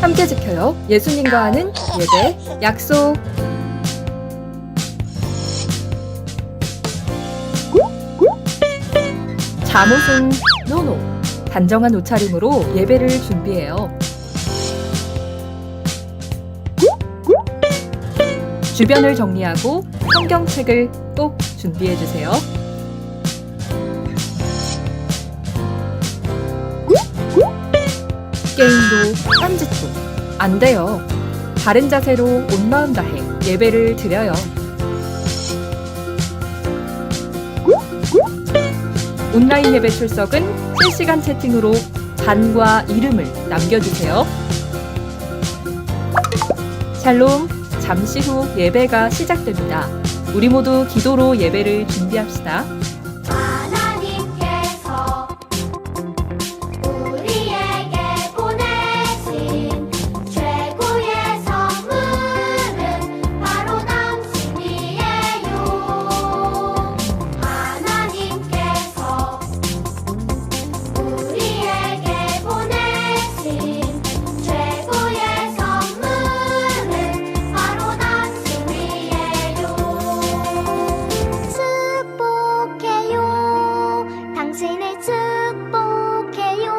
함께 지켜요. 예수님과 하는 예배 약속. 잠옷은 노노. 단정한 옷차림으로 예배를 준비해요. 주변을 정리하고 성경책을 꼭 준비해주세요. 게임도 딴짓도 안 돼요. 바른 자세로 온 마음 다해 예배를 드려요. 온라인 예배 출석은 실시간 채팅으로 잔과 이름을 남겨주세요. 샬롬, 잠시 후 예배가 시작됩니다. 우리 모두 기도로 예배를 준비합시다. 하나님께서 우리에게 보내신 최고의 선물은 바로 당신이에요. 하나님께서 우리에게 보내신 최고의 선물은 바로 당신이에요. 축복해요. 당신을 축복해요.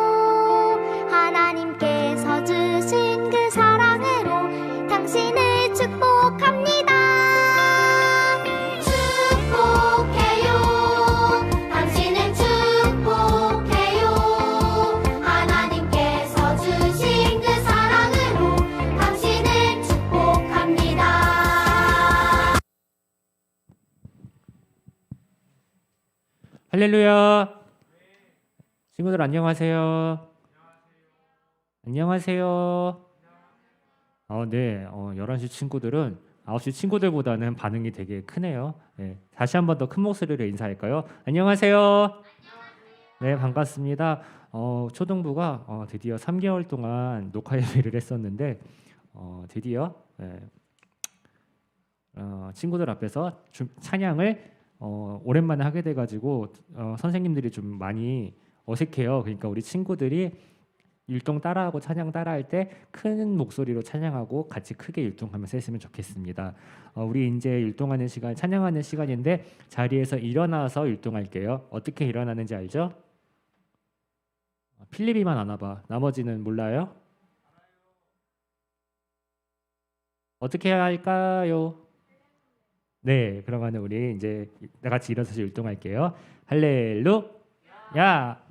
하나님께서 주신 그 사랑으로 당신을 축복합니다. 축복해요. 당신을 축복해요. 하나님께서 주신 그 사랑으로 당신을 축복합니다. 할렐루야. 친구들 안녕하세요. 안녕하세요. 네. 11시 친구들은 9시 친구들보다는 반응이 되게 크네요. 네, 다시 한 번 더 큰 목소리로 인사할까요? 안녕하세요. 네, 반갑습니다. 초등부가 드디어 3개월 동안 녹화 예배를 했었는데 드디어 친구들 앞에서 찬양을 오랜만에 하게 돼가지고 선생님들이 좀 많이 어색해요. 그러니까 우리 친구들이 율동 따라하고 찬양 따라할 때 큰 목소리로 찬양하고 같이 크게 율동하면서 했으면 좋겠습니다. 우리 이제 율동하는 시간, 찬양하는 시간인데 자리에서 일어나서 율동할게요. 어떻게 일어나는지 알죠? 필립이만 아나 봐. 나머지는 몰라요? 어떻게 해야 할까요? 네, 그러면 우리 이제 다 같이 일어서서 율동할게요. 할렐루야.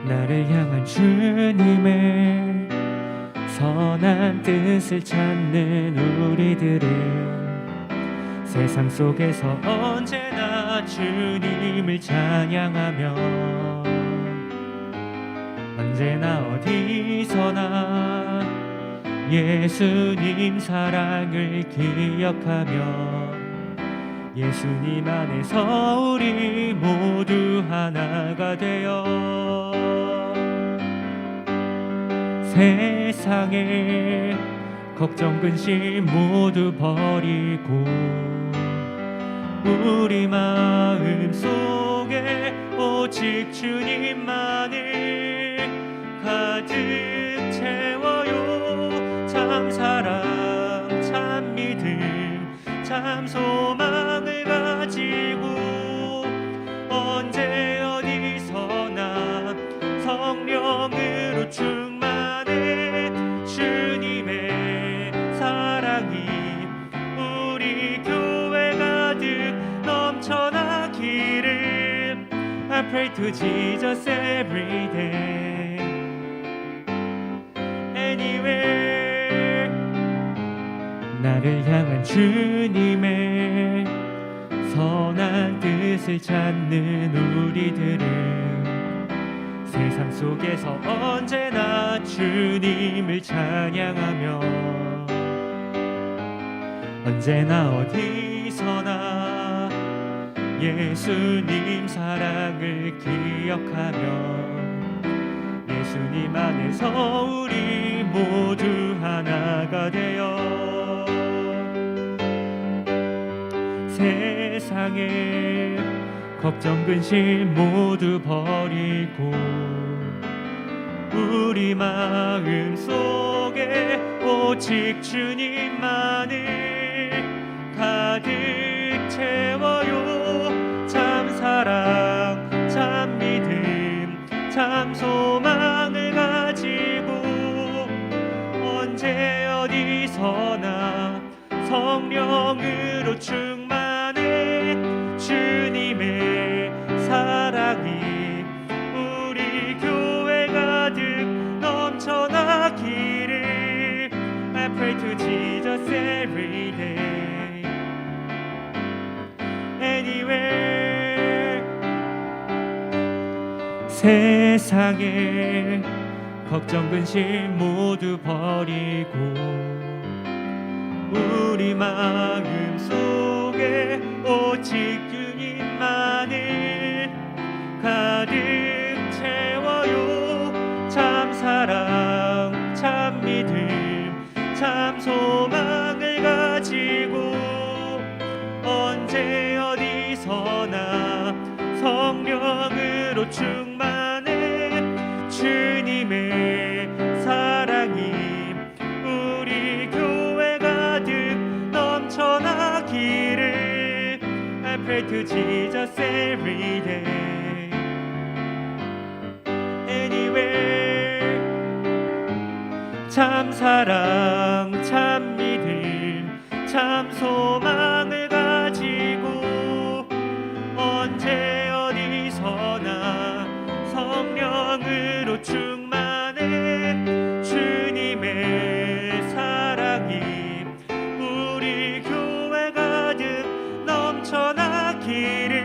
나를 향한 주님의 선한 뜻을 찾는 우리들은 세상 속에서 언제나 주님을 찬양하며 언제나 어디서나 예수님 사랑을 기억하며 예수님 안에서 우리 모두 하나가 되어 세상에 걱정 근심 모두 버리고 우리 마음 속에 오직 주님만을 가득 채워요. 참 사랑 참 믿음 참 소망을 가지고 언제 어디서나 성령으로 충만해 주님의 사랑이 우리 교회 가득 넘쳐나기를 I pray to Jesus every day anywhere. 나를 향한 주님의 선한 뜻을 찾는 우리들은 세상 속에서 언제나 주님을 찬양하며 언제나 어디서나 예수님 사랑을 기억하며 예수님 안에서 우리 모두 하나가 되어 세상에 걱정 근심 모두 버리고 우리 마음 속에 오직 주님만을 가득 채워요. 참 사랑 참 믿음 참 소망을 가지고 언제 어디서나 성령으로 충만해 주님의 사랑이 우리 교회 가득 넘쳐나기를 I pray to Jesus every day anywhere 세상에 걱정 근심 모두 버리고 우리 마음 속에 오직 주님만을 가득 채워요. 참 사랑 참 믿음 참 소망을 가지고 언제 어디서나 성령으로 충만해 주님의 사랑이 우리 교회 가득 넘쳐나기를 I pray to Jesus every day anywhere 참 사랑 참 믿음 참 소망을 가지고 언제 어디서나 성령으로 충만해 주님의 사랑이 우리 교회 가득 넘쳐나기를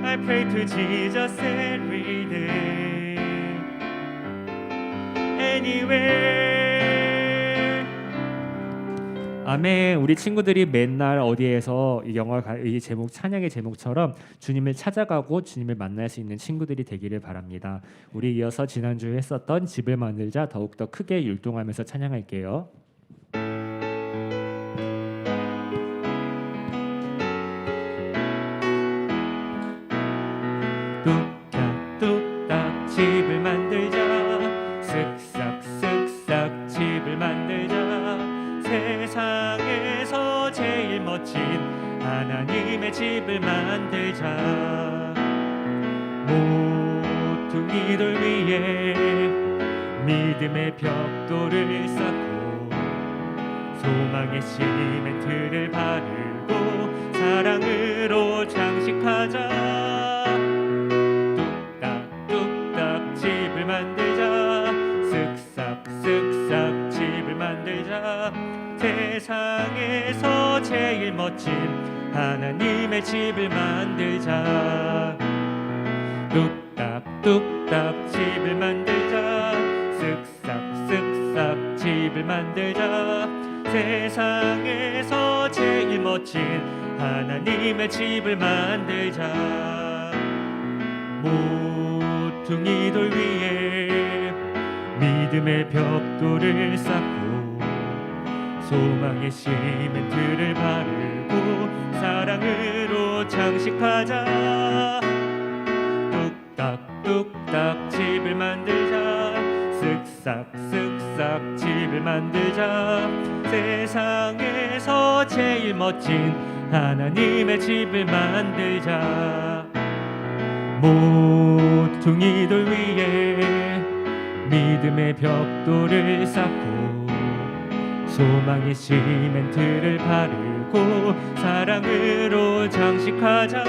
I pray to Jesus every day anywhere 아멘. 우리 친구들이 맨날 어디에서 이 이 제목 찬양의 제목처럼 주님을 찾아가고 주님을 만날 수 있는 친구들이 되기를 바랍니다. 우리 이어서 지난주에 했었던 집을 만들자 더욱더 크게 율동하면서 찬양할게요. 뚝딱뚝딱 집을 만들자 쓱싹쓱싹 집을 만들자 세상에서 제일 멋진 하나님의 집을 만들자 모퉁이돌 위에 믿음의 벽돌을 쌓고 소망의 시멘트를 바르고 사랑으로 장식하자 뚝딱뚝딱 집을 만들자 쓱싹쓱싹 집을 만들자 세상에서 제일 멋진 하나님의 집을 만들자 뚝딱뚝딱 집을 만들자 쓱싹쓱싹 집을 만들자 세상에서 제일 멋진 하나님의 집을 만들자 모퉁이돌 위에 믿음의 벽돌을 쌓고 소망의 시멘트를 바르고 사랑으로 장식하자 뚝딱뚝딱 집을 만들자 쓱싹쓱싹 집을 만들자 세상에서 제일 멋진 하나님의 집을 만들자 모퉁이돌 위에 믿음의 벽돌을 쌓고 소망의 시멘트를 바르고 사랑으로 장식하자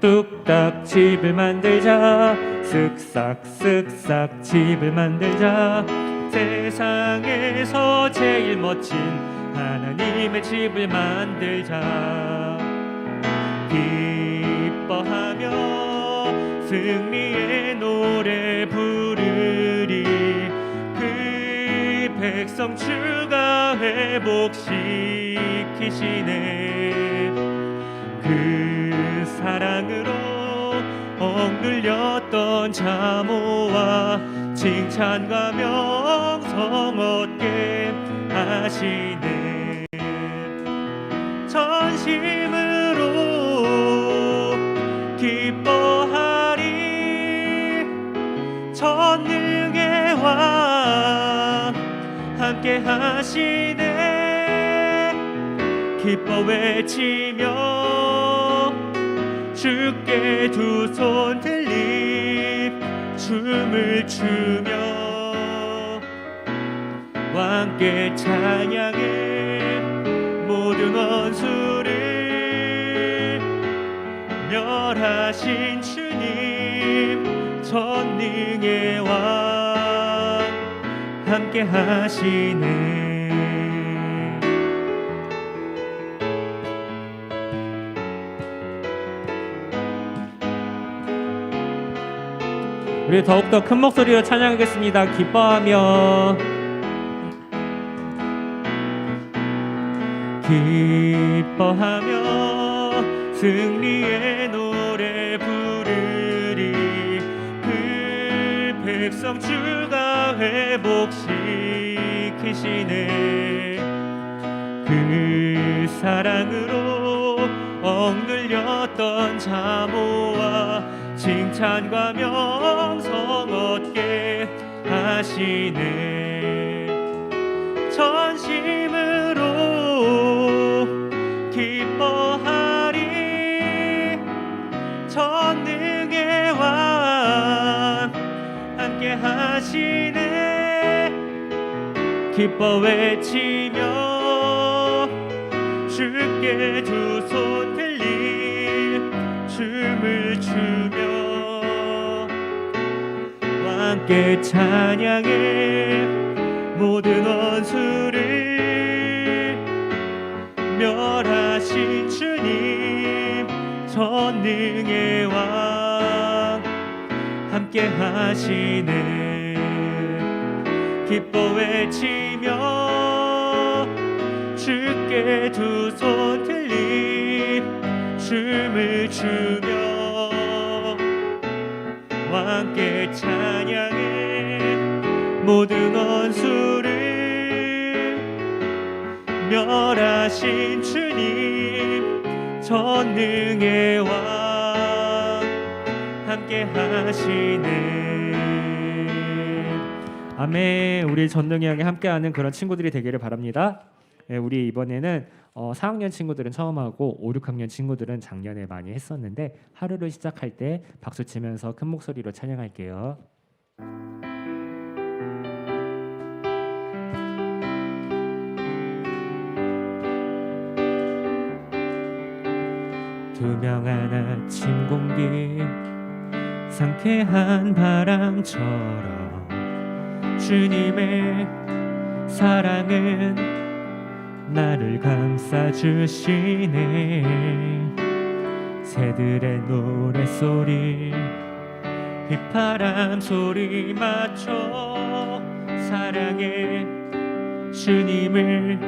뚝딱뚝딱 집을 만들자 쓱싹쓱싹 집을 만들자 세상에서 제일 멋진 하나님의 집을 만들자 기뻐하며 승리의 노래 부르리 그 백성 주가 회복시키시네 그 사랑으로 억눌렸던 자모와 칭찬과 명성 얻게 하시네 전심으로 기뻐하리. 전능의 왕 함께 하시네. 기뻐 외치며 주께 두 손 들리 춤을 추며 왕께 찬양해 모든 원수를 멸하신 주님 전능의 왕 함께 하시네. 우리 더욱더 큰 목소리로 찬양하겠습니다. 기뻐하며 기뻐하며 승리의 노래 부르리. 그 백성 주가 회복시키시네. 그 사랑으로 억눌렸던 자모와 칭찬과 명성 얻게 하시네. 전심으로 기뻐하리. 전능의 왕 함께 하시네. 기뻐 외치며 주께 두 손 들리 춤을 추며 함께 찬양해 모든 원수를 멸하신 주님 전능의 왕 함께 하시네. 기뻐 외치며 주께 두 손 들리 춤을 추며 왕께 찬양해 모든 원수를 멸하신 주님 전능의 왕 함께 하시네. 아멘. 우리 전능의 왕에 함께하는 그런 친구들이 되기를 바랍니다. 우리 이번에는 4학년 친구들은 처음 하고 5, 6학년 친구들은 작년에 많이 했었는데 하루를 시작할 때 박수 치면서 큰 목소리로 찬양할게요. 투명한 아침 공기 상쾌한 바람처럼 주님의 사랑은 나를 감싸주시네. 새들의 노랫소리 휘파람 소리 맞춰 사랑해 주님을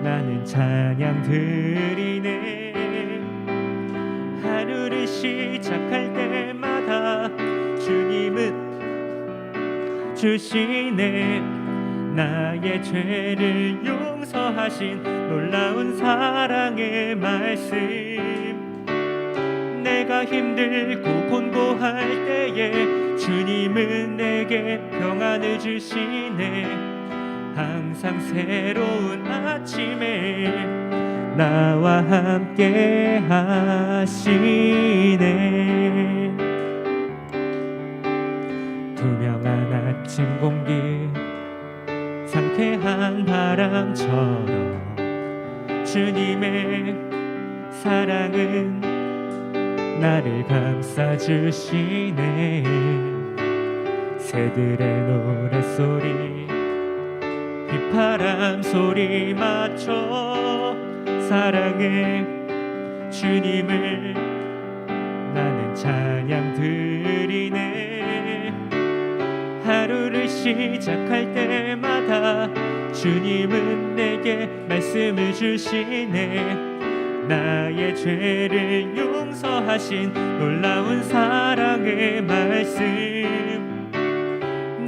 나는 찬양 드리네. 하루를 시작할 때마다 주님은 주시네. 나의 죄를 용서하신 놀라운 사랑의 말씀. 내가 힘들고 곤고할 때에 주님은 내게 평안을 주시네. 항상 새로운 아침에 나와 함께 하시네. 투명한 아침 공기 상쾌한 바람처럼 주님의 사랑은 나를 감싸주시네. 새들의 노랫소리 휘파람 소리 맞춰 사랑해 주님을 나는 찬양 드리네. 하루를 시작할 때마다 주님은 내게 말씀을 주시네. 나의 죄를 용서하신 놀라운 사랑의 말씀.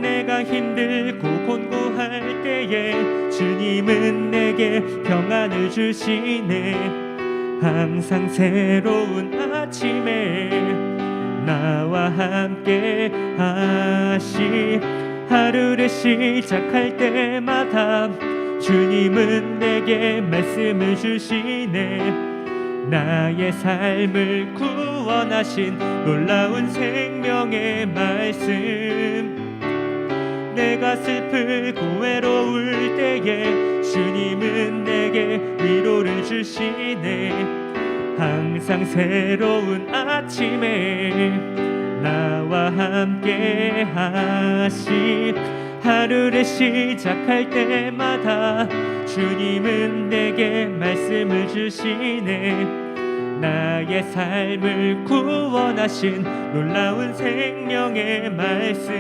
내가 힘들고 곤고할 때에 주님은 내게 평안을 주시네. 항상 새로운 아침에 나와 함께 하시. 하루를 시작할 때마다 주님은 내게 말씀을 주시네. 나의 삶을 구원하신 놀라운 생명의 말씀. 내가 슬프고 외로울 때에 주님은 내게 위로를 주시네. 항상 새로운 아침에 나와 함께 하시. 하루를 시작할 때마다 주님은 내게 말씀을 주시네. 나의 삶을 구원하신 놀라운 생명의 말씀.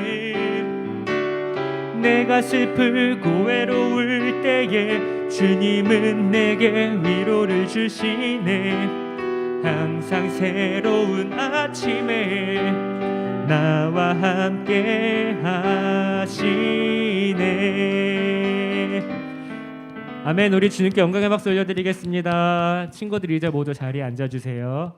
내가 슬프고 외로울 때에 주님은 내게 위로를 주시네. 항상 새로운 아침에 나와 함께 하시네. 아멘. 우리 주님께 영광의 박수 올려드리겠습니다. 친구들 이제 모두 자리에 앉아주세요.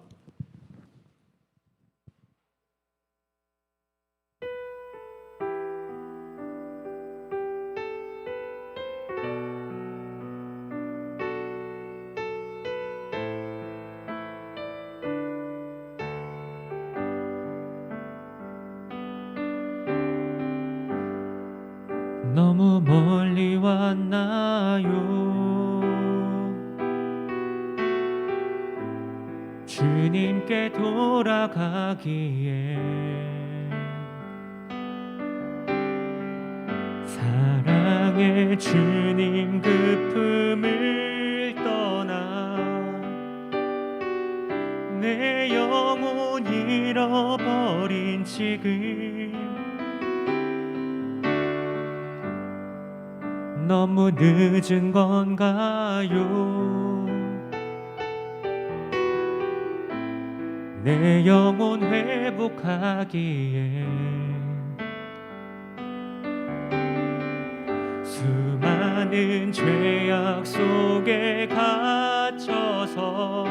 너무 멀리 왔나요? 주님께 돌아가기에. 사랑의 주님 그 품을 떠나 내 영혼 잃어버린 지금 너무 늦은 건가요? 내 영혼 회복하기에. 수많은 죄악 속에 갇혀서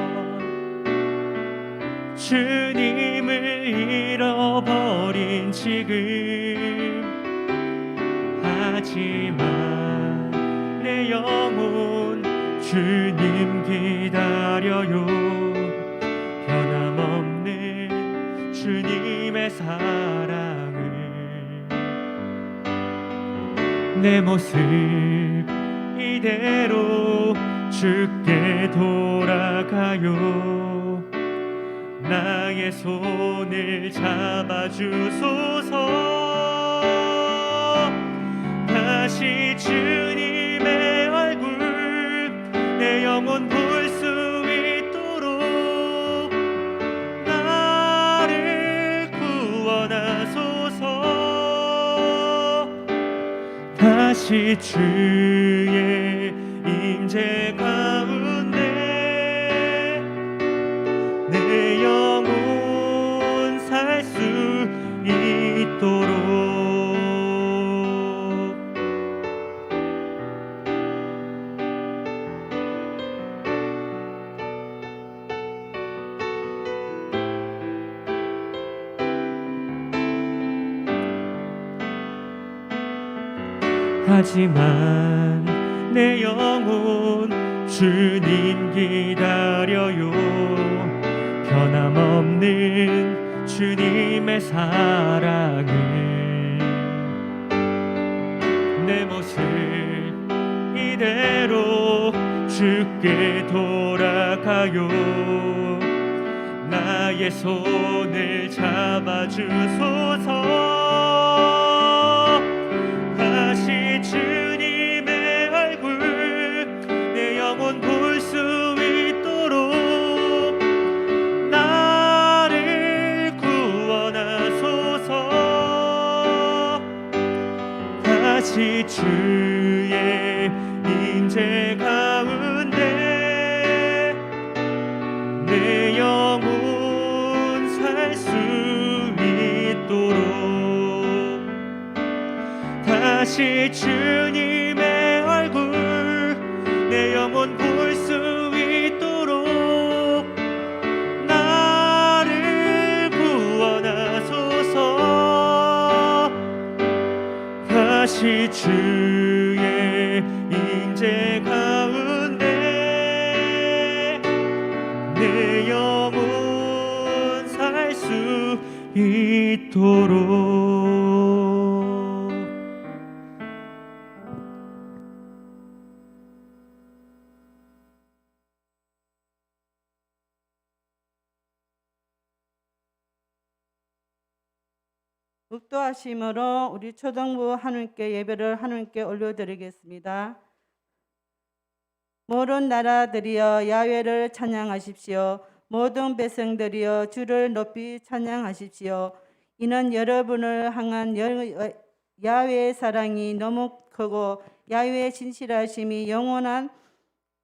주님을 잃어버린 지금. 하지만 내 영혼 주님 기다려요. 변함없는 주님의 사랑을. 내 모습 이대로 주께 돌아가요. 나의 손을 잡아주소서. 다시 주님의 얼굴 내 영혼 볼 수 있도록 나를 구원하소서. 다시 주의 임재 가운데 내 영혼 살 수 있도록. 하지만 내 영혼 주님 기다려요. 변함없는 주님의 사랑을. 내 모습 이대로 주께 돌아가요. 나의 손을 잡아주소서. 다시 주님의 얼굴 내 영혼 볼 수 있도록 나를 구원하소서. 다시 주의 임재 가운데 내 영혼 살 수 있도록. 다시 주님의 얼굴 내 영혼 볼 수 있도록 주의 임재 가운데 내 영혼 살 수 있도록. 묵도하심으로 우리 초등부 하나님께 예배를 하나님께 올려드리겠습니다. 모든 나라들이여 야훼를 찬양하십시오. 모든 백성들이여 주를 높이 찬양하십시오. 이는 여러분을 향한 야훼의 사랑이 너무 크고 야훼의 진실하심이 영원한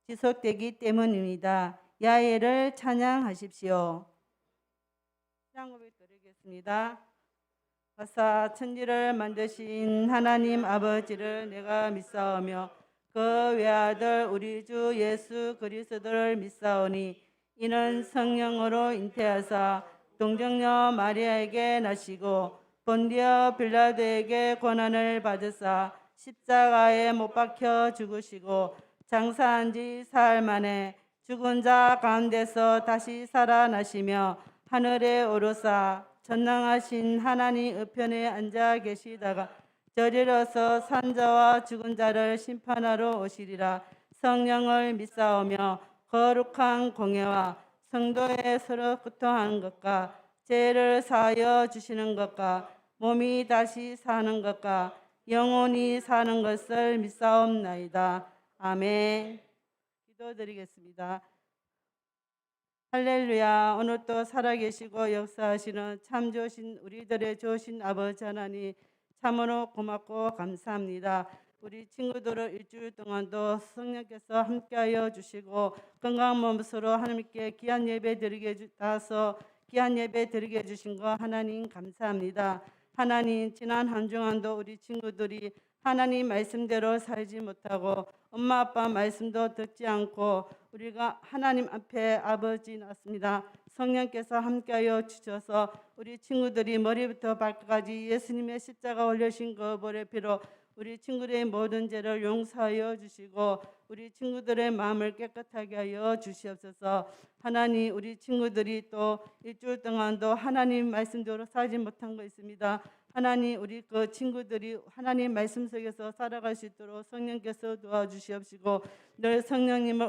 지속되기 때문입니다. 야훼를 찬양하십시오. 찬양고백 드리겠습니다. 아사 천지를 만드신 하나님 아버지를 내가 믿사오며 그 외아들 우리 주 예수 그리스도를 믿사오니 이는 성령으로 잉태하사 동정녀 마리아에게 나시고 본디어 빌라도에게 고난을 받으사 십자가에 못 박혀 죽으시고 장사한 지 사흘 만에 죽은 자 가운데서 다시 살아나시며 하늘에 오르사 전능하신 하나님 우편에 앉아 계시다가 저리로서 산자와 죽은 자를 심판하러 오시리라. 성령을 믿사오며 거룩한 공예와 성도의 서로 구통하는 것과 죄를 사하여 주시는 것과 몸이 다시 사는 것과 영원히 사는 것을 믿사옵나이다. 아멘. 기도드리겠습니다. 할렐루야. 오늘 또 살아계시고 역사하시는 참 좋으신 우리들의 좋으신 아버지 하나님 참으로 고맙고 감사합니다. 우리 친구들을 일주일 동안도 성령께서 함께하여 주시고 건강한 몸으로 하나님께 귀한 예배 드리게 따서 귀한 예배 드리게 해주신 거 하나님 감사합니다. 하나님 지난 한 주간도 우리 친구들이 하나님 말씀대로 살지 못하고 엄마 아빠 말씀도 듣지 않고 우리가 하나님 앞에 아버지 났습니다. 성령께서 함께하여 주셔서 우리 친구들이 머리부터 발끝까지 예수님의 십자가 올려신 그 보혈의 피로 우리 친구들의 모든 죄를 용서하여 주시고 우리 친구들의 마음을 깨끗하게 하여 주시옵소서. 하나님 우리 친구들이 또 일주일 동안도 하나님 말씀대로 살지 못한 거 있습니다. 하나님 우리 그 친구들이 하나님 말씀 속에서 살아갈 수 있도록 성령께서 도와주시옵시고 늘 성령님을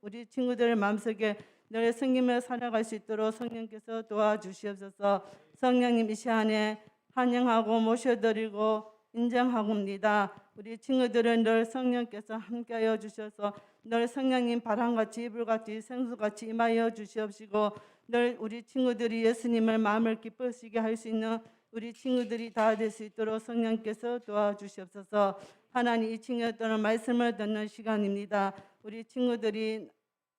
우리 친구들 마음속에 늘 성님을 살아갈 수 있도록 성령께서 도와주시옵소서. 성령님 이 시간에 환영하고 모셔드리고 인정하옵니다. 우리 친구들은 늘 성령께서 함께하여 주셔서 늘 성령님 바람같이 불같이 생수같이 임하여 주시옵시고 늘 우리 친구들이 예수님을 마음을 기쁘시게 할 수 있는 우리 친구들이 다 될 수 있도록 성령께서 도와주시옵소서. 하나님 이 친구들은 말씀을 듣는 시간입니다. 우리 친구들이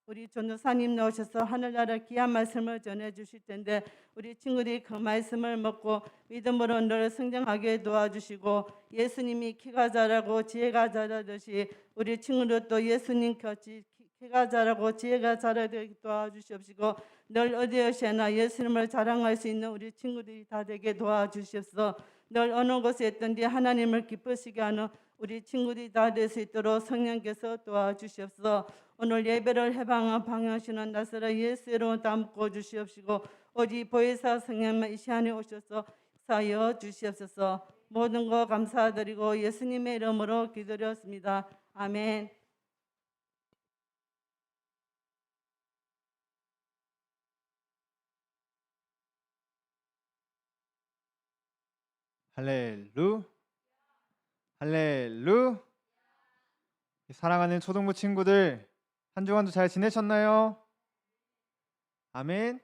우리 전도사님 나오셔서 하늘나라 귀한 말씀을 전해 주실 텐데 우리 친구들이 그 말씀을 먹고 믿음으로 늘 성장하게 도와주시고 예수님이 키가 자라고 지혜가 자라듯이 우리 친구들도 예수님 같이 키가 자라고 지혜가 자라게 도와주시옵시고 늘 어디에서나 예수님을 자랑할 수 있는 우리 친구들이 다 되게 도와주시옵소서. 늘 어느 곳에 있든지 하나님을 기쁘시게 하는 우리 친구들이 다 될 수 있도록 성령께서 도와주시옵소서. 오늘 예배를 해방한 방향하시는 나사렛 예수 이름으로 담고 주시옵시고 오직 보혜사 성령만 이 시간에 오셔서 사여 주시옵소서. 모든 거 감사드리고 예수님의 이름으로 기도드렸습니다. 아멘. 할렐루 할렐루. 사랑하는 초등부 친구들 한 주간도 잘 지내셨나요? 아멘.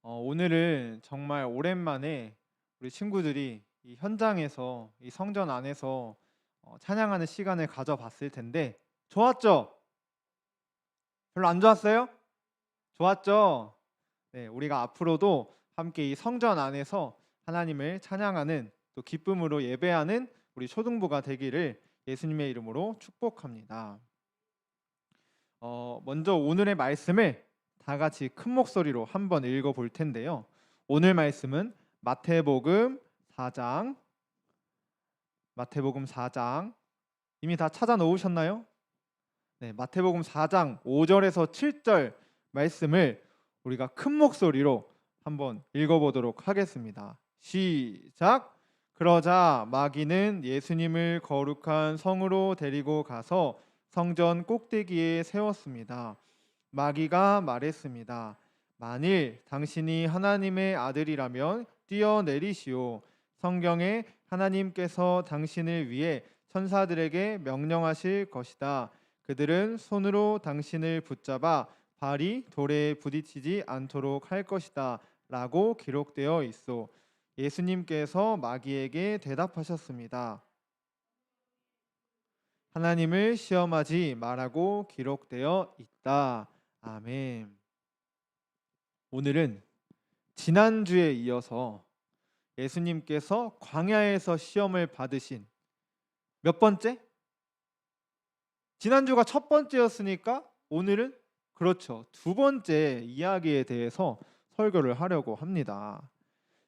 오늘은 정말 오랜만에 우리 친구들이 이 현장에서 이 성전 안에서 찬양하는 시간을 가져봤을 텐데 좋았죠? 별로 안 좋았어요? 좋았죠? 네, 우리가 앞으로도 함께 이 성전 안에서 하나님을 찬양하는 또 기쁨으로 예배하는 우리 초등부가 되기를 예수님의 이름으로 축복합니다. 먼저 오늘의 말씀을 다 같이 큰 목소리로 한번 읽어볼 텐데요. 오늘 말씀은 마태복음 4장 마태복음 4장 이미 다 찾아 놓으셨나요? 네, 마태복음 4장 5절에서 7절 말씀을 우리가 큰 목소리로 한번 읽어보도록 하겠습니다. 시작. 그러자 마귀는 예수님을 거룩한 성으로 데리고 가서 성전 꼭대기에 세웠습니다. 마귀가 말했습니다. 만일 당신이 하나님의 아들이라면 뛰어내리시오. 성경에 하나님께서 당신을 위해 천사들에게 명령하실 것이다. 그들은 손으로 당신을 붙잡아 발이 돌에 부딪히지 않도록 할 것이다. 라고 기록되어 있어. 예수님께서 마귀에게 대답하셨습니다. 하나님을 시험하지 말라고 기록되어 있다. 아멘. 오늘은 지난주에 이어서 예수님께서 광야에서 시험을 받으신 몇 번째? 지난주가 첫 번째였으니까 오늘은 그렇죠. 두 번째 이야기에 대해서 설교를 하려고 합니다.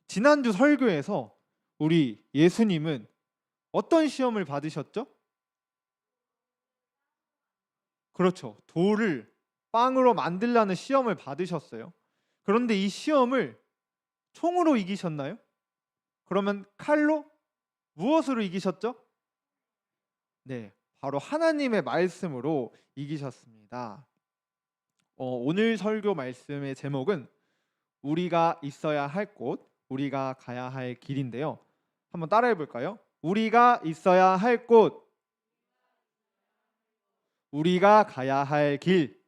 지난주 설교에서 우리 예수님은 어떤 시험을 받으셨죠? 그렇죠. 돌을 빵으로 만들라는 시험을 받으셨어요. 그런데 이 시험을 총으로 이기셨나요? 그러면 칼로? 무엇으로 이기셨죠? 네, 바로 하나님의 말씀으로 이기셨습니다. 오늘 설교 말씀의 제목은 우리가 있어야 할 곳, 우리가 가야 할 길인데요. 한번 따라해 볼까요? 우리가 있어야 할 곳, 우리가 가야 할 길.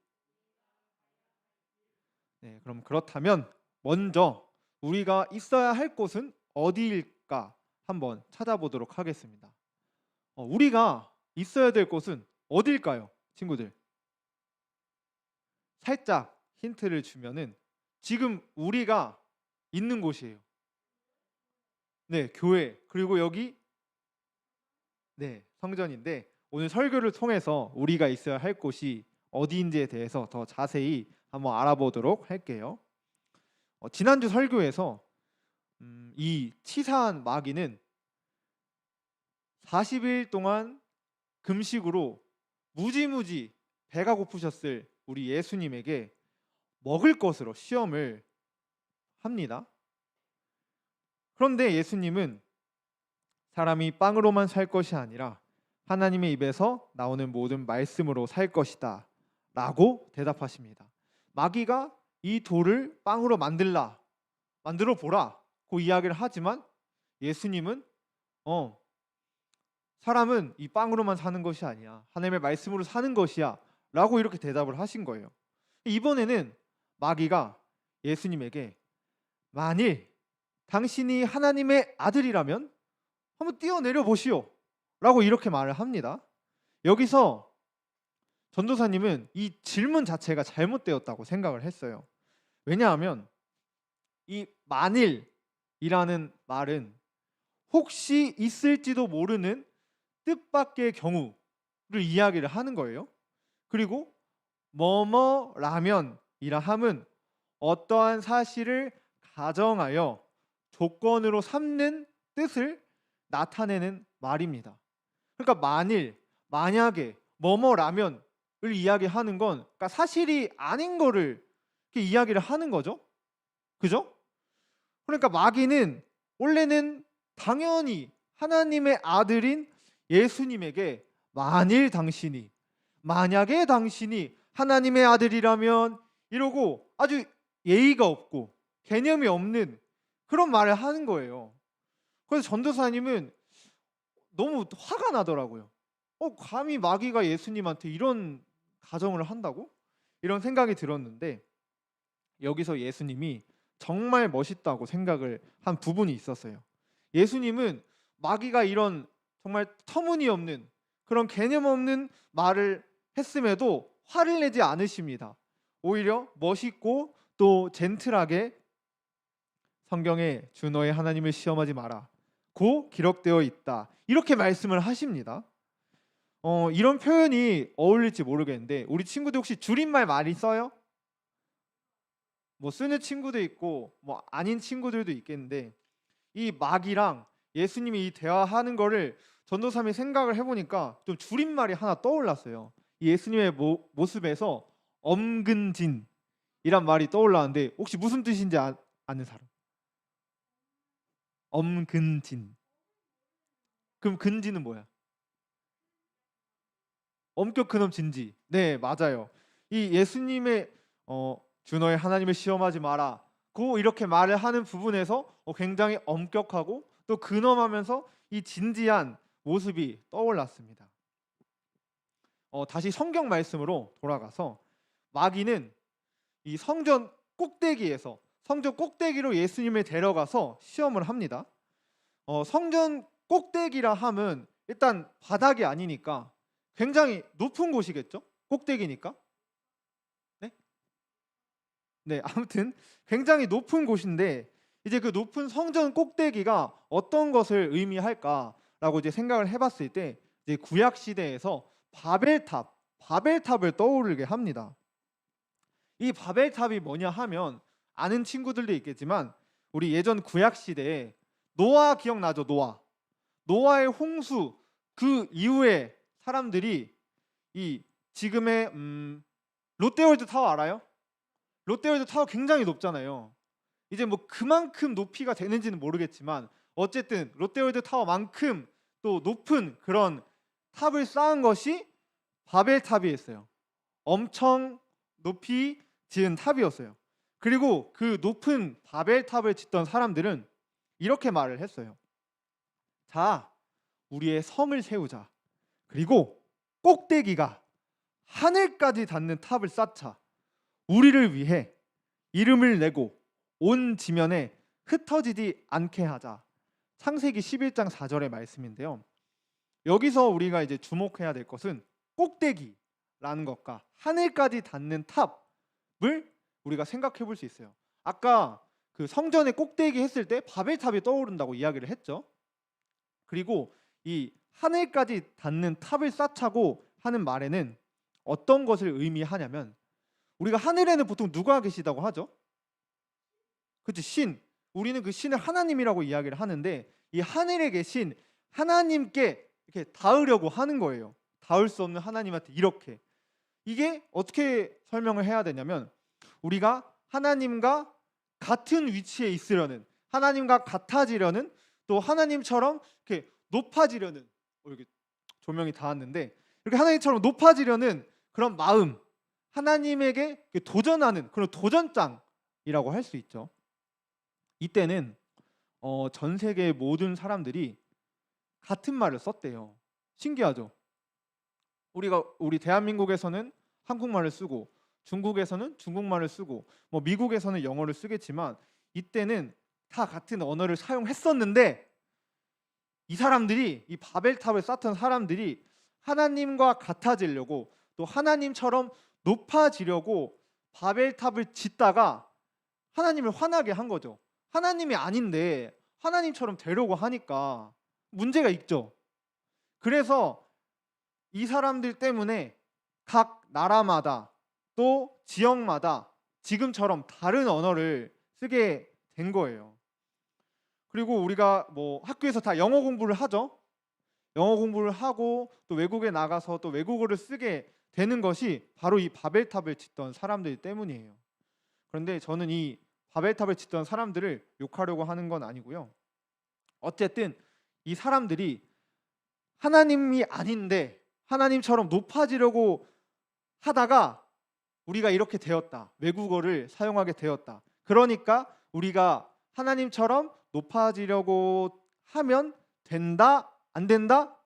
네, 그럼 그렇다면 먼저 우리가 있어야 할 곳은 어디일까 한번 찾아보도록 하겠습니다. 우리가 있어야 될 곳은 어디일까요, 친구들? 살짝 힌트를 주면은 지금 우리가 있는 곳이에요. 네, 교회. 그리고 여기 네, 성전인데 오늘 설교를 통해서 우리가 있어야 할 곳이 어디인지에 대해서 더 자세히 한번 알아보도록 할게요. 지난주 설교에서 이 치사한 마귀는 40일 동안 금식으로 무지무지 배가 고프셨을 우리 예수님에게 먹을 것으로 시험을 합니다. 그런데 예수님은 사람이 빵으로만 살 것이 아니라 하나님의 입에서 나오는 모든 말씀으로 살 것이다 라고 대답하십니다. 마귀가 이 돌을 빵으로 만들어 보라 고 이야기를 하지만 예수님은 사람은 이 빵으로만 사는 것이 아니야, 하나님의 말씀으로 사는 것이야 라고 이렇게 대답을 하신 거예요. 이번에는 마귀가 예수님에게 만일 당신이 하나님의 아들이라면 한번 뛰어내려 보시오 라고 이렇게 말을 합니다. 여기서 전도사님은 이 질문 자체가 잘못되었다고 생각을 했어요. 왜냐하면 이 만일이라는 말은 혹시 있을지도 모르는 뜻밖의 경우를 이야기를 하는 거예요. 그리고 뭐뭐라면이라 함은 어떠한 사실을 가정하여 조건으로 삼는 뜻을 나타내는 말입니다. 그러니까 만약에 뭐뭐라면을 이야기하는 건 그러니까 사실이 아닌 거를 이렇게 이야기를 하는 거죠. 그죠? 그러니까 마귀는 원래는 당연히 하나님의 아들인 예수님에게 만약에 당신이 하나님의 아들이라면 이러고 아주 예의가 없고 개념이 없는 그런 말을 하는 거예요. 그래서 전도사님은 너무 화가 나더라고요. 감히 마귀가 예수님한테 이런 가정을 한다고? 이런 생각이 들었는데 여기서 예수님이 정말 멋있다고 생각을 한 부분이 있었어요. 예수님은 마귀가 이런 정말 터무니없는 그런 개념 없는 말을 했음에도 화를 내지 않으십니다. 오히려 멋있고 또 젠틀하게 성경에 주 너의 하나님을 시험하지 마라 고 기록되어 있다 이렇게 말씀을 하십니다. 이런 표현이 어울릴지 모르겠는데 우리 친구들 혹시 줄임말 많이 써요? 뭐 쓰는 친구도 있고 뭐 아닌 친구들도 있겠는데 이 마귀랑 예수님이 이 대화하는 거를 전도사님이 생각을 해보니까 좀 줄임말이 하나 떠올랐어요. 이 예수님의 모습에서 엄근진이란 말이 떠올랐는데 혹시 무슨 뜻인지 아는 사람? 엄근진. 그럼 근지는 뭐야? 엄격 근엄 진지. 네, 맞아요. 이 예수님의 주너의 하나님을 시험하지 마라. 고 이렇게 말을 하는 부분에서 굉장히 엄격하고 또 근엄하면서 이 진지한 모습이 떠올랐습니다. 다시 성경 말씀으로 돌아가서 마귀는 이 성전 꼭대기로 예수님을 데려가서 시험을 합니다. 성전 꼭대기라 함은 일단 바닥이 아니니까 굉장히 높은 곳이겠죠? 꼭대기니까. 네? 네, 아무튼 굉장히 높은 곳인데 이제 그 높은 성전 꼭대기가 어떤 것을 의미할까라고 이제 생각을 해봤을 때 이제 구약 시대에서 바벨탑을 떠오르게 합니다. 이 바벨탑이 뭐냐 하면 아는 친구들도 있겠지만 우리 예전 구약 시대에 노아 기억나죠? 노아의 홍수 그 이후에 사람들이 이 지금의 롯데월드 타워 알아요? 롯데월드 타워 굉장히 높잖아요. 이제 뭐 그만큼 높이가 되는지는 모르겠지만 어쨌든 롯데월드 타워만큼 또 높은 그런 탑을 쌓은 것이 바벨탑이었어요. 엄청 높이 지은 탑이었어요. 그리고 그 높은 바벨탑을 짓던 사람들은 이렇게 말을 했어요. 자, 우리의 섬을 세우자. 그리고 꼭대기가 하늘까지 닿는 탑을 쌓자. 우리를 위해 이름을 내고 온 지면에 흩어지지 않게 하자. 창세기 11장 4절의 말씀인데요. 여기서 우리가 이제 주목해야 될 것은 꼭대기라는 것과 하늘까지 닿는 탑을 우리가 생각해 볼 수 있어요. 아까 그 성전의 꼭대기 했을 때 바벨탑이 떠오른다고 이야기를 했죠. 그리고 이 하늘까지 닿는 탑을 쌓자고 하는 말에는 어떤 것을 의미하냐면 우리가 하늘에는 보통 누가 계시다고 하죠? 그치, 신. 우리는 그 신을 하나님이라고 이야기를 하는데 이 하늘에 계신 하나님께 이렇게 닿으려고 하는 거예요. 닿을 수 없는 하나님한테 이렇게. 이게 어떻게 설명을 해야 되냐면 우리가 하나님과 같은 위치에 있으려는, 하나님과 같아지려는, 또 하나님처럼 이렇게 높아지려는, 이렇게 조명이 닿았는데 이렇게 하나님처럼 높아지려는 그런 마음, 하나님에게 도전하는 그런 도전장이라고 할 수 있죠. 이때는 전 세계의 모든 사람들이 같은 말을 썼대요. 신기하죠? 우리 대한민국에서는 한국말을 쓰고 중국에서는 중국말을 쓰고 뭐 미국에서는 영어를 쓰겠지만 이때는 다 같은 언어를 사용했었는데 이 사람들이, 이 바벨탑을 쌓던 사람들이 하나님과 같아지려고 또 하나님처럼 높아지려고 바벨탑을 짓다가 하나님을 화나게 한 거죠. 하나님이 아닌데 하나님처럼 되려고 하니까 문제가 있죠. 그래서 이 사람들 때문에 각 나라마다 또 지역마다 지금처럼 다른 언어를 쓰게 된 거예요. 그리고 우리가 뭐 학교에서 다 영어 공부를 하죠. 영어 공부를 하고 또 외국에 나가서 또 외국어를 쓰게 되는 것이 바로 이 바벨탑을 짓던 사람들 때문이에요. 그런데 저는 이 바벨탑을 짓던 사람들을 욕하려고 하는 건 아니고요. 어쨌든 이 사람들이 하나님이 아닌데 하나님처럼 높아지려고 하다가 우리가 이렇게 되었다. 외국어를 사용하게 되었다. 그러니까 우리가 하나님처럼 높아지려고 하면 된다? 안 된다?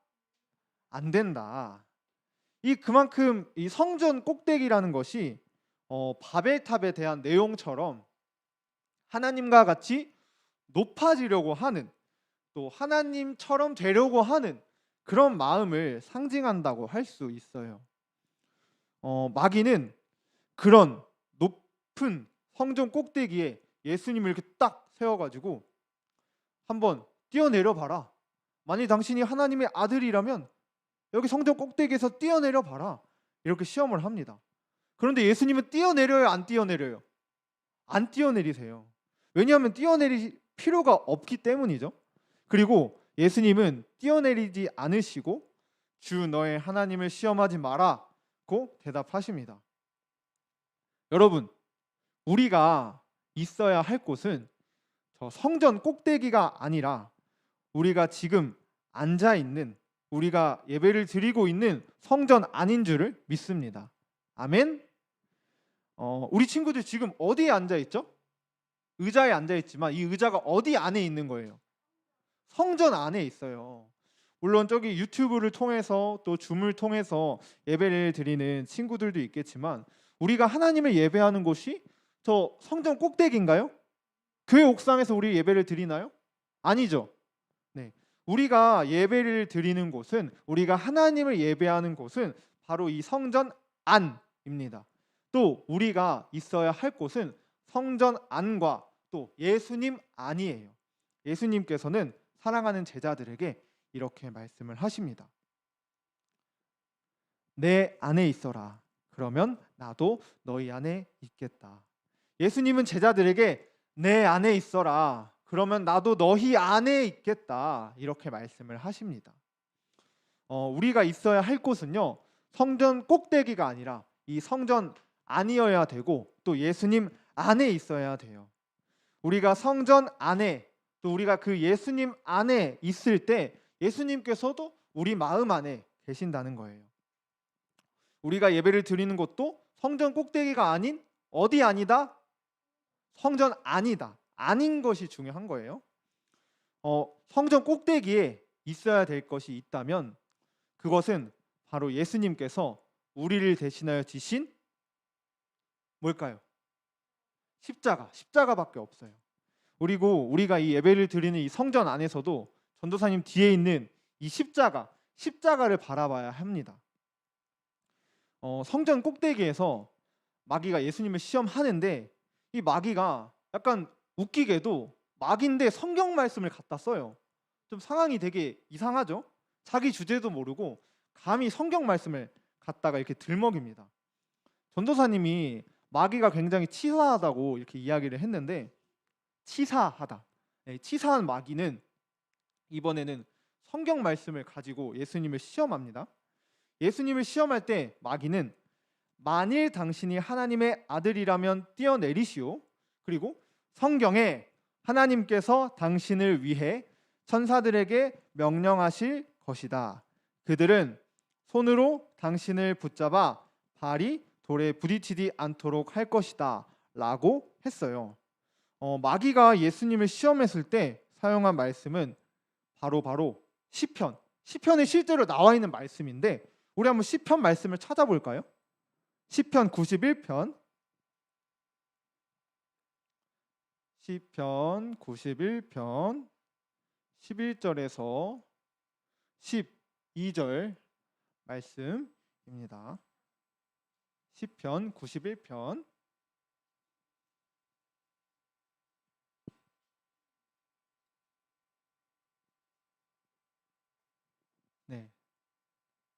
안 된다. 그만큼 이 성전 꼭대기라는 것이 바벨탑에 대한 내용처럼 하나님과 같이 높아지려고 하는, 또 하나님처럼 되려고 하는 그런 마음을 상징한다고 할 수 있어요. 마귀는 그런 높은 성전 꼭대기에 예수님을 이렇게 딱 세워가지고 한번 뛰어내려 봐라. 만약 당신이 하나님의 아들이라면 여기 성전 꼭대기에서 뛰어내려 봐라. 이렇게 시험을 합니다. 그런데 예수님은 뛰어내려요, 안 뛰어내려요? 안 뛰어내리세요. 왜냐하면 뛰어내릴 필요가 없기 때문이죠. 그리고 예수님은 뛰어내리지 않으시고 주 너의 하나님을 시험하지 마라고 대답하십니다. 여러분, 우리가 있어야 할 곳은 저 성전 꼭대기가 아니라 우리가 지금 앉아 있는, 우리가 예배를 드리고 있는 성전 안인 줄을 믿습니다. 아멘. 우리 친구들 지금 어디에 앉아 있죠? 의자에 앉아 있지만 이 의자가 어디 안에 있는 거예요? 성전 안에 있어요. 물론 저기 유튜브를 통해서 또 줌을 통해서 예배를 드리는 친구들도 있겠지만 우리가 하나님을 예배하는 곳이 저 성전 꼭대기인가요? 교회 옥상에서 우리 예배를 드리나요? 아니죠. 네, 우리가 예배를 드리는 곳은, 우리가 하나님을 예배하는 곳은 바로 이 성전 안입니다. 또 우리가 있어야 할 곳은 성전 안과 또 예수님 안이에요. 예수님께서는 사랑하는 제자들에게 이렇게 말씀을 하십니다. 내 안에 있어라. 그러면 나도 너희 안에 있겠다. 예수님은 제자들에게 내 안에 있어라. 그러면 나도 너희 안에 있겠다. 이렇게 말씀을 하십니다. 우리가 있어야 할 곳은요, 성전 꼭대기가 아니라 이 성전 안이어야 되고 또 예수님 안에 있어야 돼요. 우리가 성전 안에, 또 우리가 그 예수님 안에 있을 때 예수님께서도 우리 마음 안에 계신다는 거예요. 우리가 예배를 드리는 곳도 성전 꼭대기가 아닌, 어디 아니다? 성전 안이다. 아닌 것이 중요한 거예요. 성전 꼭대기에 있어야 될 것이 있다면 그것은 바로 예수님께서 우리를 대신하여 지신 뭘까요? 십자가밖에 없어요. 그리고 우리가 이 예배를 드리는 이 성전 안에서도 전도사님 뒤에 있는 이 십자가를 바라봐야 합니다. 성전 꼭대기에서 마귀가 예수님을 시험하는데 이 마귀가 약간 웃기게도 마귀인데 성경 말씀을 갖다 써요. 좀 상황이 되게 이상하죠? 자기 주제도 모르고 감히 성경 말씀을 갖다가 이렇게 들먹입니다. 전도사님이 마귀가 굉장히 치사하다고 이렇게 이야기를 했는데, 치사하다. 치사한 마귀는 이번에는 성경 말씀을 가지고 예수님을 시험합니다. 예수님을 시험할 때 마귀는 만일 당신이 하나님의 아들이라면 뛰어내리시오. 그리고 성경에 하나님께서 당신을 위해 천사들에게 명령하실 것이다. 그들은 손으로 당신을 붙잡아 발이 돌에 부딪히지 않도록 할 것이다 라고 했어요. 마귀가 예수님을 시험했을 때 사용한 말씀은 바로 시편에 실제로 나와 있는 말씀인데, 우리 한번 시편 말씀을 찾아볼까요? 시편 91편 11절에서 12절 말씀입니다. 시편 91편 네,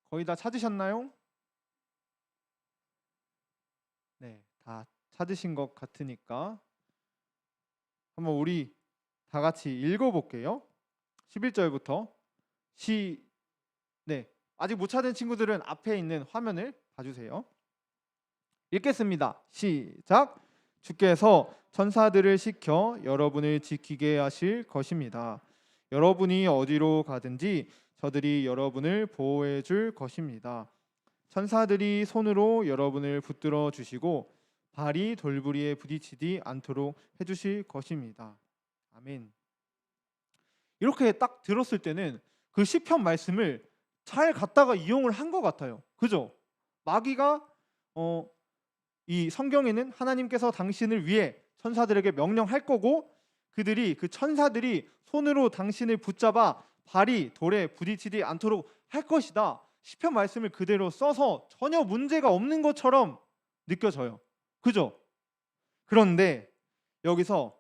거의 다 찾으셨나요? 네, 다 찾으신 것 같으니까 한번 우리 다 같이 읽어볼게요. 11절부터 네, 아직 못 찾은 친구들은 앞에 있는 화면을 봐주세요. 읽겠습니다. 시작. 주께서 천사들을 시켜 여러분을 지키게 하실 것입니다. 여러분이 어디로 가든지 저들이 여러분을 보호해 줄 것입니다. 천사들이 손으로 여러분을 붙들어 주시고 발이 돌부리에 부딪히지 않도록 해주실 것입니다. 아멘. 이렇게 딱 들었을 때는 그 시편 말씀을 잘 갖다가 이용을 한 것 같아요. 그죠? 마귀가 이 성경에는 하나님께서 당신을 위해 천사들에게 명령할 거고, 그 천사들이 손으로 당신을 붙잡아 발이 돌에 부딪히지 않도록 할 것이다. 시편 말씀을 그대로 써서 전혀 문제가 없는 것처럼 느껴져요. 그죠? 그런데 여기서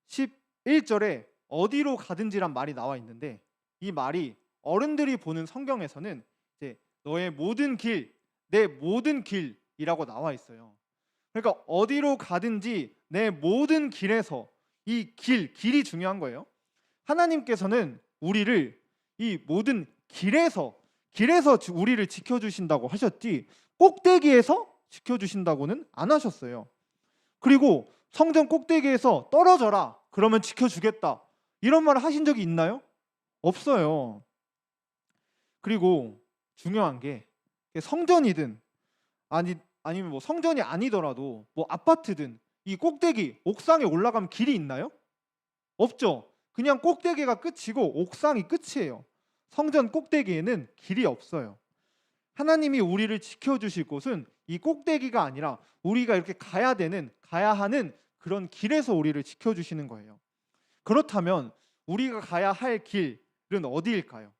11절에 어디로 가든지란 말이 나와 있는데, 이 말이 어른들이 보는 성경에서는 이제 너의 모든 길, 내 모든 길이라고 나와 있어요. 그러니까 어디로 가든지 내 모든 길에서, 이 길이 중요한 거예요. 하나님께서는 우리를 이 모든 길에서 우리를 지켜주신다고 하셨지 꼭대기에서 지켜주신다고는 안 하셨어요. 그리고 성전 꼭대기에서 떨어져라 그러면 지켜주겠다 이런 말을 하신 적이 있나요? 없어요. 그리고 중요한 게 성전이든 아니면 뭐 성전이 아니더라도 뭐 아파트든 이 꼭대기 옥상에 올라가면 길이 있나요? 없죠. 그냥 꼭대기가 끝이고 옥상이 끝이에요. 성전 꼭대기에는 길이 없어요. 하나님이 우리를 지켜주실 곳은 이 꼭대기가 아니라 우리가 이렇게 가야 하는 그런 길에서 우리를 지켜주시는 거예요. 그렇다면 우리가 가야 할 길은 어디일까요?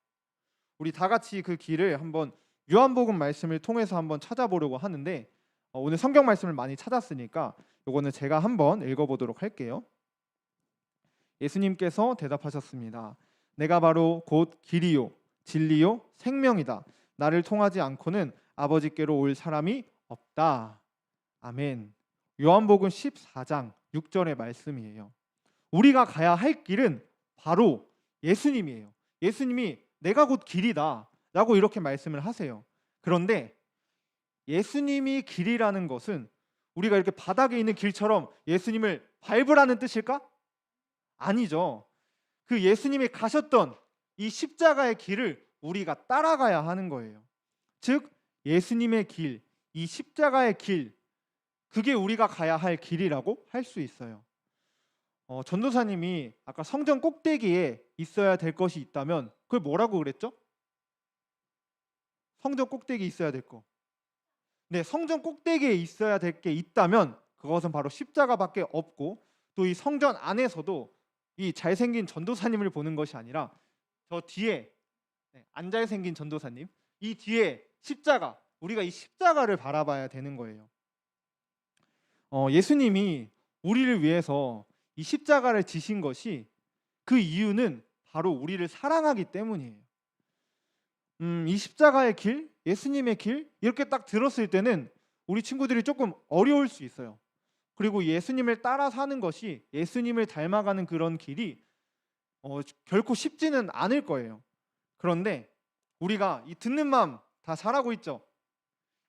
우리 다 같이 그 길을 한번 요한복음 말씀을 통해서 한번 찾아보려고 하는데 오늘 성경 말씀을 많이 찾았으니까 이거는 제가 한번 읽어보도록 할게요. 예수님께서 대답하셨습니다. 내가 바로 곧 길이요 진리요 생명이다. 나를 통하지 않고는 아버지께로 올 사람이 없다. 아멘. 요한복음 14장 6절의 말씀이에요. 우리가 가야 할 길은 바로 예수님이에요. 예수님이 내가 곧 길이다 라고 이렇게 말씀을 하세요. 그런데 예수님이 길이라는 것은 우리가 이렇게 바닥에 있는 길처럼 예수님을 밟으라는 뜻일까? 아니죠. 그 예수님이 가셨던 이 십자가의 길을 우리가 따라가야 하는 거예요. 즉 예수님의 길, 이 십자가의 길, 그게 우리가 가야 할 길이라고 할 수 있어요. 전도사님이 아까 성전 꼭대기에 있어야 될 것이 있다면 그걸 뭐라고 그랬죠? 성전 꼭대기에 있어야 될 거. 네, 성전 꼭대기에 있어야 될 게 있다면 그것은 바로 십자가밖에 없고 또 이 성전 안에서도 이 잘생긴 전도사님을 보는 것이 아니라 저 뒤에 안 잘생긴 전도사님, 이 뒤에 십자가, 우리가 이 십자가를 바라봐야 되는 거예요. 예수님이 우리를 위해서 이 십자가를 지신 것이 그 이유는 바로 우리를 사랑하기 때문이에요. 이 십자가의 길, 예수님의 길 이렇게 딱 들었을 때는 우리 친구들이 조금 어려울 수 있어요. 그리고 예수님을 따라 사는 것이 예수님을 닮아가는 그런 길이 결코 쉽지는 않을 거예요. 그런데 우리가 이 듣는 마음 다 잘하고 있죠.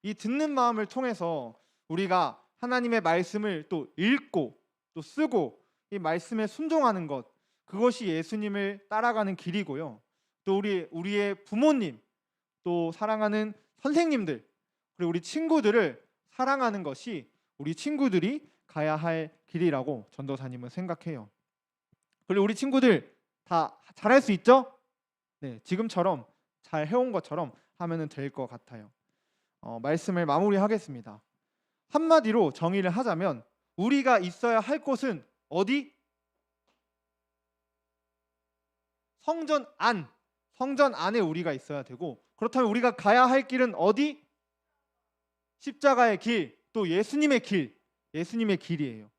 이 듣는 마음을 통해서 우리가 하나님의 말씀을 또 읽고 또 쓰고 이 말씀에 순종하는 것, 그것이 예수님을 따라가는 길이고요. 또 우리의 부모님, 또 사랑하는 선생님들, 그리고 우리 친구들을 사랑하는 것이 우리 친구들이 가야 할 길이라고 전도사님은 생각해요. 그리고 우리 친구들 다 잘할 수 있죠? 네, 지금처럼 잘 해온 것처럼 하면 될 것 같아요. 말씀을 마무리하겠습니다. 한마디로 정의를 하자면 우리가 있어야 할 곳은 어디? 성전 안에 우리가 있어야 되고, 그렇다면 우리가 가야 할 길은 어디? 십자가의 길, 또 예수님의 길이에요.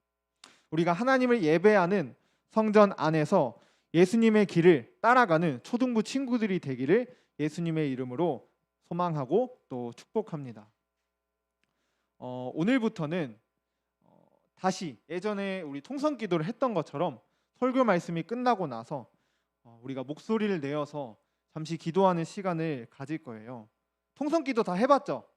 우리가 하나님을 예배하는 성전 안에서 예수님의 길을 따라가는 초등부 친구들이 되기를 예수님의 이름으로 소망하고 또 축복합니다. 오늘부터는 다시 예전에 우리 통성 기도를 했던 것처럼 설교 말씀이 끝나고 나서 우리가 목소리를 내어서 잠시 기도하는 시간을 가질 거예요. 통성 기도 다 해봤죠?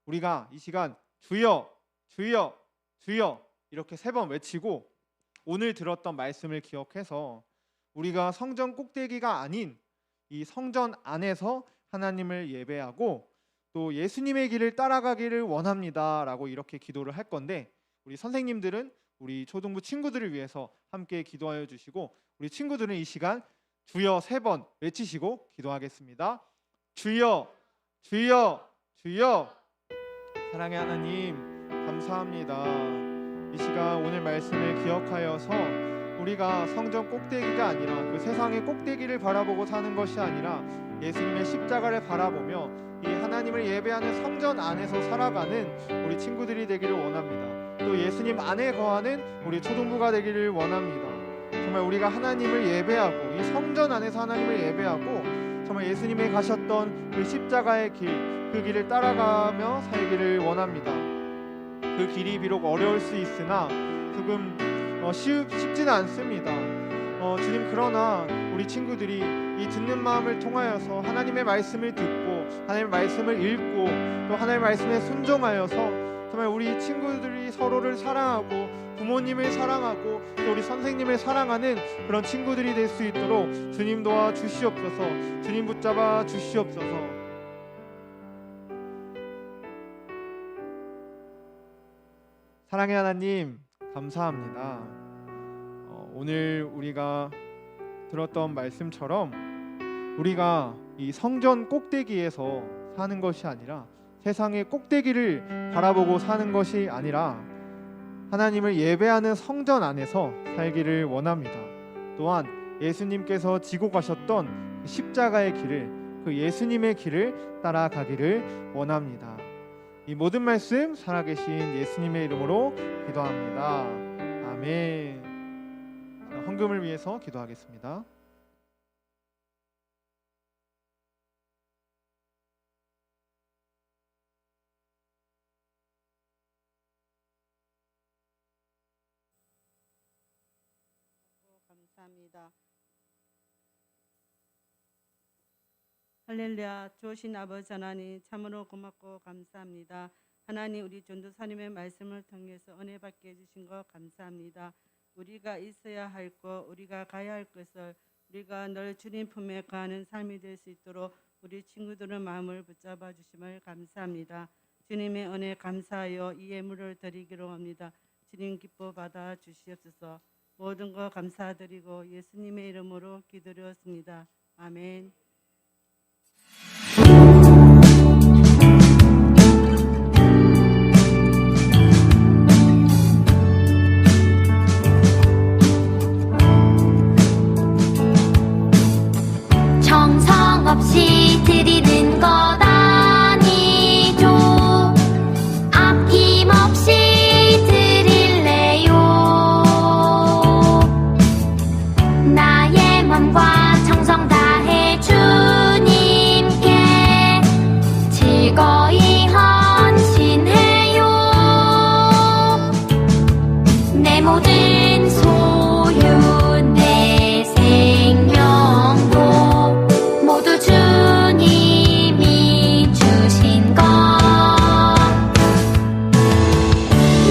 우리가 이 시간 주여 주여 주여 이렇게 3번 외치고 오늘 들었던 말씀을 기억해서 우리가 성전 꼭대기가 아닌 이 성전 안에서 하나님을 예배하고 또 예수님의 길을 따라가기를 원합니다 라고 이렇게 기도를 할 건데, 우리 선생님들은 우리 초등부 친구들을 위해서 함께 기도하여 주시고 우리 친구들은 이 시간 주여 3번 외치시고 기도하겠습니다. 주여 주여 주여. 사랑의 하나님 감사합니다. 이 시간 오늘 말씀을 기억하여서 우리가 성전 꼭대기가 아니라 그 세상의 꼭대기를 바라보고 사는 것이 아니라 예수님의 십자가를 바라보며 이 하나님을 예배하는 성전 안에서 살아가는 우리 친구들이 되기를 원합니다. 또 예수님 안에 거하는 우리 초등부가 되기를 원합니다. 정말 우리가 하나님을 예배하고 이 성전 안에서 하나님을 예배하고 정말 예수님이 가셨던 그 십자가의 길, 그 길을 따라가며 살기를 원합니다. 그 길이 비록 어려울 수 있으나 조금 쉽지는 않습니다. 주님, 그러나 우리 친구들이 이 듣는 마음을 통하여서 하나님의 말씀을 듣고 하나님의 말씀을 읽고 또 하나님의 말씀에 순종하여서 정말 우리 친구들이 서로를 사랑하고 부모님을 사랑하고 또 우리 선생님을 사랑하는 그런 친구들이 될 수 있도록 주님 도와 주시옵소서. 주님 붙잡아 주시옵소서. 사랑의 하나님, 감사합니다. 오늘 우리가 들었던 말씀처럼 우리가 이 성전 꼭대기에서 사는 것이 아니라 세상의 꼭대기를 바라보고 사는 것이 아니라 하나님을 예배하는 성전 안에서 살기를 원합니다. 또한 예수님께서 지고 가셨던 십자가의 길을, 그 예수님의 길을 따라가기를 원합니다. 이 모든 말씀 살아계신 예수님의 이름으로 기도합니다. 아멘. 헌금을 위해서 기도하겠습니다. 감사합니다. 할렐루야. 좋으신 아버지 하나님, 참으로 고맙고 감사합니다. 하나님, 우리 전도사님의 말씀을 통해서 은혜 받게 해주신 것 감사합니다. 우리가 있어야 할 것, 우리가 가야 할 것을 우리가 늘 주님 품에 가는 삶이 될 수 있도록 우리 친구들의 마음을 붙잡아 주심을 감사합니다. 주님의 은혜 감사하여 이 예물을 드리기로 합니다. 주님 기뻐 받아 주시옵소서. 모든 것 감사드리고 예수님의 이름으로 기도드렸습니다. 아멘. 정성 없이 드리는 것 아니죠. 아낌없이 드릴래요. 나의 맘과 정성 다해 주님께 즐거이 헌신해요. 내 모든 소유 내 생명도 모두 주님이 주신 것.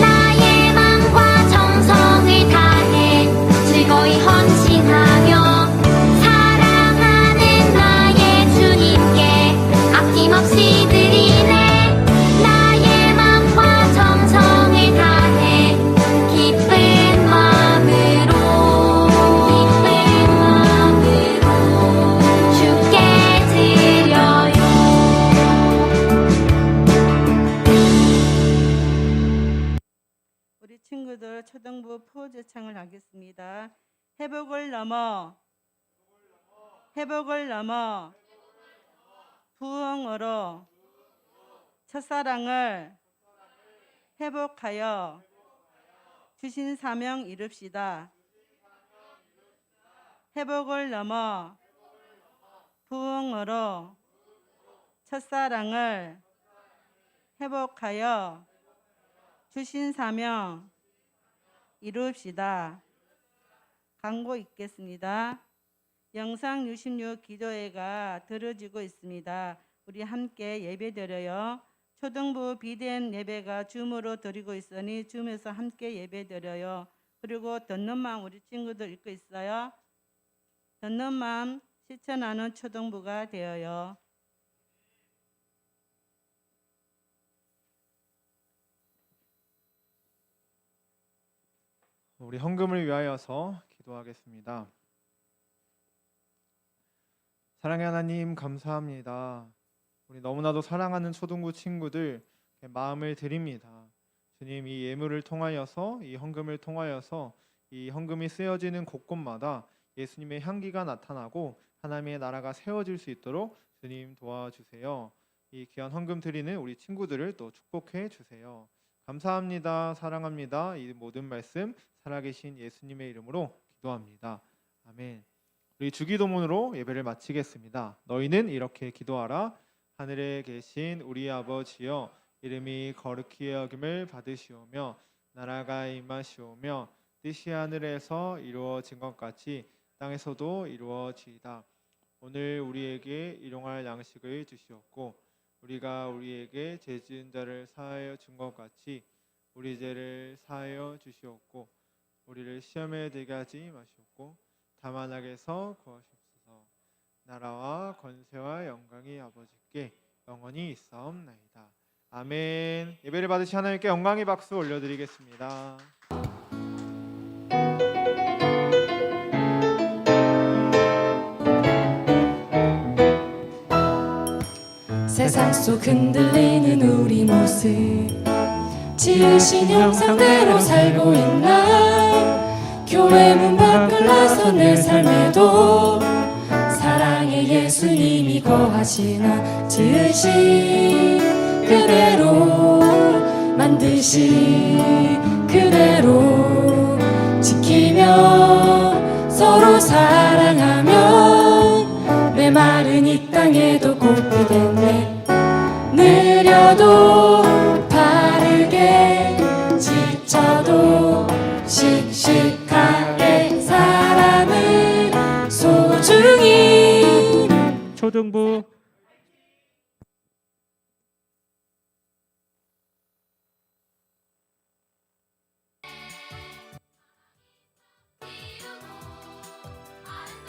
나의 맘과 정성을 다해 즐거이 헌신하며 사랑하는 나의 주님께 아낌없이 드리네. 나의 맘과 정성을 다해 기쁜 마음으로 주께 드려요. 우리 친구들 초등부 포즈창을 하겠습니다. 회복을 넘어 부흥으로 첫사랑을 회복하여 주신 사명 이룹시다. 회복을 넘어 부흥으로 첫사랑을 회복하여 주신 사명 이루읍시다. 광고 있겠습니다. 영상 66 기도회가 들어지고 있습니다. 우리 함께 예배드려요. 초등부 비대면 예배가 줌으로 드리고 있으니 줌에서 함께 예배드려요. 그리고 듣는 마음 우리 친구들 읽고 있어요. 듣는 마음 실천하는 초등부가 되어요. 우리 헌금을 위하여서 기도하겠습니다. 사랑의 하나님, 감사합니다. 우리 너무나도 사랑하는 초등부 친구들 마음을 드립니다. 주님, 이 예물을 통하여서, 이 헌금을 통하여서 이 헌금이 쓰여지는 곳곳마다 예수님의 향기가 나타나고 하나님의 나라가 세워질 수 있도록 주님 도와주세요. 이 귀한 헌금 드리는 우리 친구들을 또 축복해 주세요. 감사합니다. 사랑합니다. 이 모든 말씀 살아계신 예수님의 이름으로 기도합니다. 아멘. 우리 주기도문으로 예배를 마치겠습니다. 너희는 이렇게 기도하라. 하늘에 계신 우리 아버지여, 이름이 거룩히 여김을 받으시오며 나라가 임하시오며 뜻이 하늘에서 이루어진 것 같이 땅에서도 이루어지이다. 오늘 우리에게 일용할 양식을 주시옵고 우리가 우리에게 죄 지은 자를 사하여 준 것 같이 우리 죄를 사하여 주시옵고 우리를 시험에 들게 하지 마시옵고 다만 악에서 구하시옵소서. 나라와 권세와 영광이 아버지께 영원히 있사옵나이다. 아멘. 예배를 받으신 하나님께 영광의 박수 올려드리겠습니다. 세상 속 흔들리는 우리 모습 지으신 형상대로 살고 있나 교회 문 밖을 나서는 삶에도 사랑의 예수님이 거하시나 지으신 그대로 만드신 그대로 지키며 서로 사랑하면 메마른 이 땅에도 꽃이 됐네. 느려도 바르게 지쳐도 씩씩하게 사람을 소중히 초등부